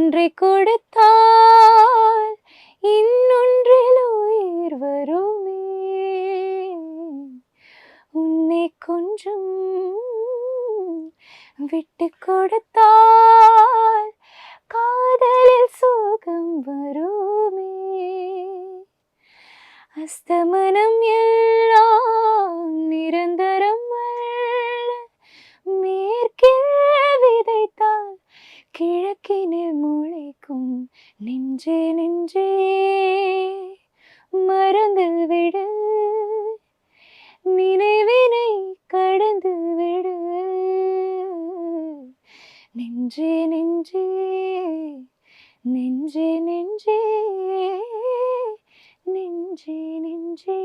ஒன்றை கொடுத்தால் இன்னொன்றில் உயிர் வருமே. உன்னை கொஞ்சம் விட்டு கொடுத்தால் காதலில் சுகம் வருமே. அஸ்தமனம் எல்லாம் நிரந்தரம் அல்ல, மேற்கில் விதைத்தால் கிழக்கினில் முளைக்கும். நெஞ்சே நெஞ்சே மறந்து விடு, நினைவினை கடந்து விடு. நெஞ்சே நெஞ்சே நெஞ்சே நெஞ்சே நெஞ்சே நெஞ்சே